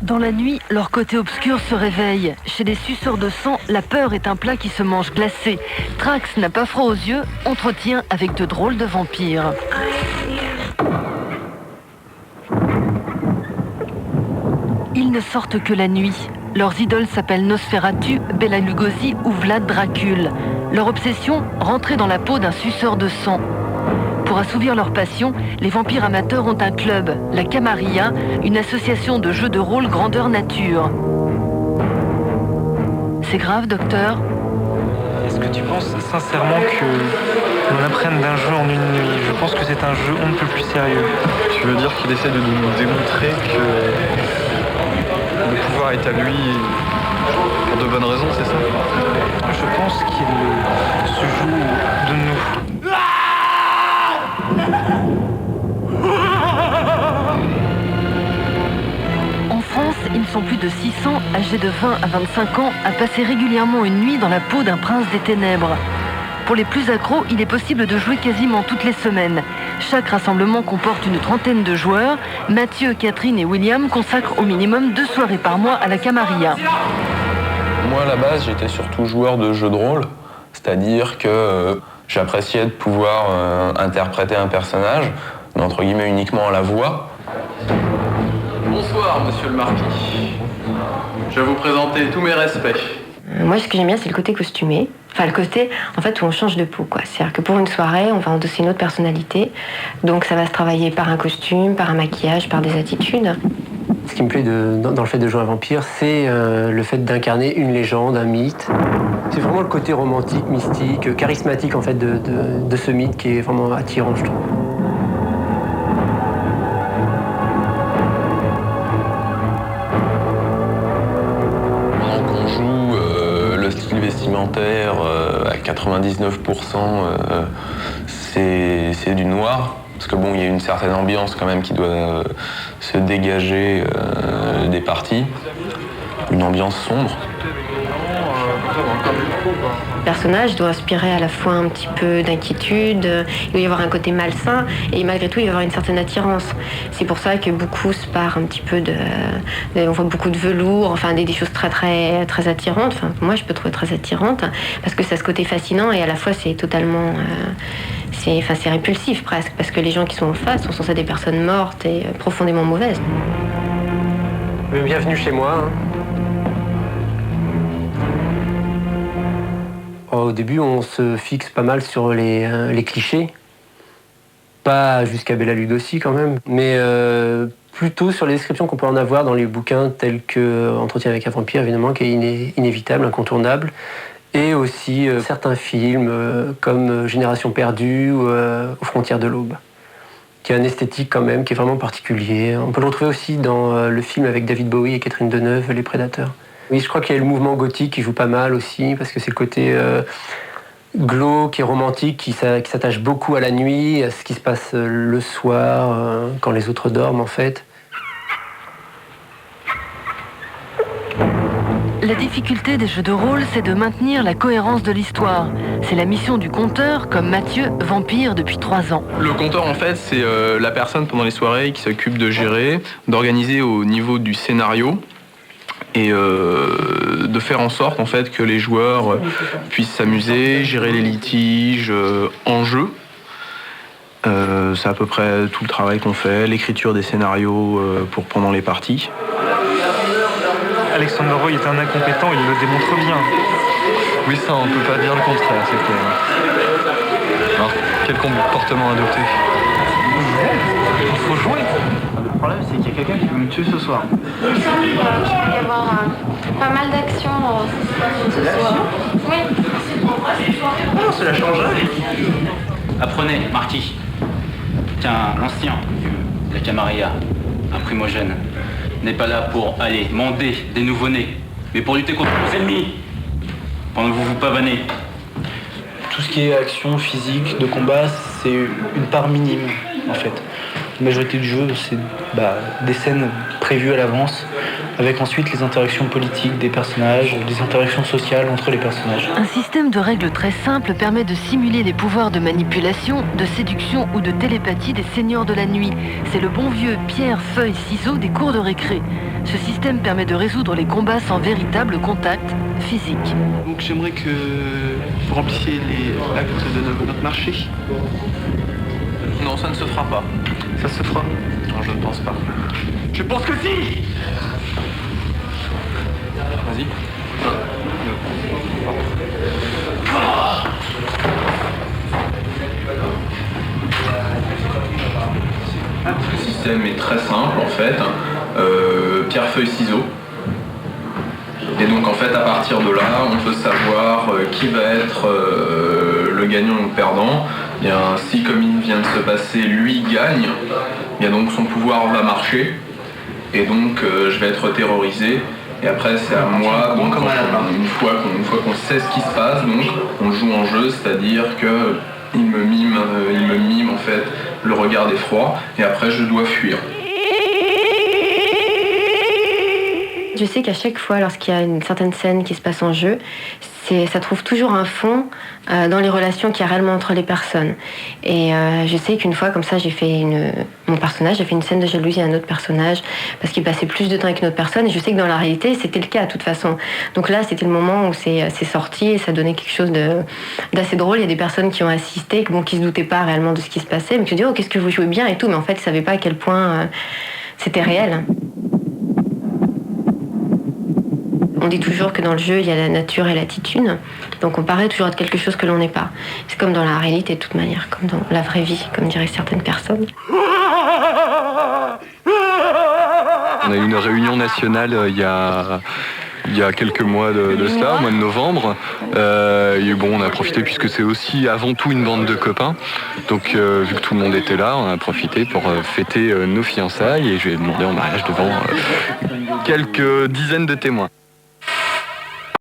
Dans la nuit, leur côté obscur se réveille. Chez les suceurs de sang, la peur est un plat qui se mange glacé. Trax n'a pas froid aux yeux, entretient avec de drôles de vampires. Ils ne sortent que la nuit. Leurs idoles s'appellent Nosferatu, Bela Lugosi ou Vlad Dracul. Leur obsession, rentrer dans la peau d'un suceur de sang. Pour assouvir leur passion, les vampires amateurs ont un club, la Camarilla, une association de jeux de rôle grandeur nature. C'est grave, docteur? Est-ce que tu penses sincèrement qu'on apprenne d'un jeu en une nuit? Je pense que c'est un jeu on ne peut plus sérieux. Tu veux dire qu'il essaie de nous démontrer que le pouvoir est à lui pour de bonnes raisons, c'est ça? Je pense qu'il se joue de nous. En France, ils sont plus de 600, âgés de 20 à 25 ans, à passer régulièrement une nuit dans la peau d'un prince des ténèbres. Pour les plus accros, il est possible de jouer quasiment toutes les semaines. Chaque rassemblement comporte une trentaine de joueurs. Mathieu, Catherine et William consacrent au minimum 2 soirées par mois à la Camarilla. Moi, à la base, j'étais surtout joueur de jeux de rôle, c'est-à-dire que j'appréciais de pouvoir interpréter un personnage, mais entre guillemets uniquement à la voix. Bonsoir, monsieur le marquis. Je vais vous présenter tous mes respects. Moi, ce que j'aime bien, c'est le côté costumé. Enfin, le côté, en fait, où on change de peau, quoi. C'est-à-dire que pour une soirée, on va endosser une autre personnalité. Donc, ça va se travailler par un costume, par un maquillage, par des attitudes. Ce qui me plaît dans le fait de jouer un vampire, c'est le fait d'incarner une légende, un mythe. C'est vraiment le côté romantique, mystique, charismatique, en fait, de ce mythe qui est vraiment attirant, je trouve. Vestimentaire à 99%, c'est du noir, parce que bon, il y a une certaine ambiance quand même qui doit se dégager des parties, une ambiance sombre. Le personnage doit inspirer à la fois un petit peu d'inquiétude, il doit y avoir un côté malsain et malgré tout il va y avoir une certaine attirance. C'est pour ça que beaucoup se partent un petit peu on voit beaucoup de velours, enfin des choses très très très attirantes. Enfin, moi je peux trouver très attirante parce que ça a ce côté fascinant et à la fois c'est totalement c'est répulsif presque parce que les gens qui sont en face sont censés être des personnes mortes et profondément mauvaises. Bienvenue chez moi. Au début, on se fixe pas mal sur les clichés. Pas jusqu'à Bela Lugosi quand même, mais plutôt sur les descriptions qu'on peut en avoir dans les bouquins tels que Entretien avec un vampire, évidemment, qui est inévitable, incontournable. Et aussi certains films comme Génération perdue ou Aux frontières de l'aube, qui a un esthétique quand même, qui est vraiment particulier. On peut le retrouver aussi dans le film avec David Bowie et Catherine Deneuve, Les Prédateurs. Oui, je crois qu'il y a le mouvement gothique qui joue pas mal aussi, parce que c'est le côté glauque et romantique qui s'attache beaucoup à la nuit, à ce qui se passe le soir, quand les autres dorment en fait. La difficulté des jeux de rôle, c'est de maintenir la cohérence de l'histoire. C'est la mission du conteur, comme Mathieu, vampire depuis 3 ans. Le conteur, en fait, c'est la personne pendant les soirées qui s'occupe de gérer, d'organiser au niveau du scénario, et de faire en sorte en fait que les joueurs puissent s'amuser, gérer les litiges en jeu. C'est à peu près tout le travail qu'on fait, l'écriture des scénarios pour pendant les parties. Alexandre Roy est un incompétent, il le démontre bien. Oui, ça, on peut pas dire le contraire, c'est clair. Alors, quel comportement adopter? Il faut jouer. Le problème, c'est qu'il y a quelqu'un qui veut me tuer ce soir. Il va y avoir pas mal d'actions ce soir. Oui. Oh, cela changerait. Apprenez, Marquis. Qu'un ancien de la Camarilla, un primogène, n'est pas là pour aller mander des nouveau-nés, mais pour lutter contre vos ennemis, pendant que vous vous pavanez. Tout ce qui est action physique, de combat, c'est une part minime, en fait. La majorité du jeu, c'est des scènes prévues à l'avance, avec ensuite les interactions politiques des personnages, les interactions sociales entre les personnages. Un système de règles très simple permet de simuler les pouvoirs de manipulation, de séduction ou de télépathie des seigneurs de la nuit. C'est le bon vieux pierre, feuille, ciseaux des cours de récré. Ce système permet de résoudre les combats sans véritable contact physique. Donc j'aimerais que vous remplissiez les actes de notre marché. Non, ça ne se fera pas. Ça se fera? Non, je ne pense pas. Je pense que si! Vas-y. Le système est très simple en fait. Pierre, feuille, ciseaux. Et donc en fait à partir de là, on peut savoir qui va être le gagnant ou le perdant. Bien, si comme il vient de se passer, lui gagne, bien donc son pouvoir va marcher. Et donc je vais être terrorisé. Et après c'est à moi, donc une fois qu'on sait ce qui se passe, donc on joue en jeu, c'est-à-dire que il me mime en fait le regard d'effroi, et après je dois fuir. Je sais qu'à chaque fois, lorsqu'il y a une certaine scène qui se passe en jeu, ça trouve toujours un fond dans les relations qu'il y a réellement entre les personnes. Et je sais qu'une fois, comme ça, j'ai fait une scène de jalousie à un autre personnage parce qu'il passait plus de temps avec une autre personne. Et je sais que dans la réalité, c'était le cas de toute façon. Donc là, c'était le moment où c'est sorti et ça donnait quelque chose d'assez drôle. Il y a des personnes qui ont assisté, qui se doutaient pas réellement de ce qui se passait, mais qui se disaient « Oh, qu'est-ce que vous jouez bien » et tout. Mais en fait, ils savaient pas à quel point c'était réel. On dit toujours que dans le jeu, il y a la nature et l'attitude. Donc on paraît toujours être quelque chose que l'on n'est pas. C'est comme dans la réalité de toute manière, comme dans la vraie vie, comme diraient certaines personnes. On a eu une réunion nationale il y a quelques mois de cela, au mois de novembre. Et bon, on a profité puisque c'est aussi avant tout une bande de copains. Donc vu que tout le monde était là, on a profité pour fêter nos fiançailles et je lui ai demandé en mariage devant quelques dizaines de témoins.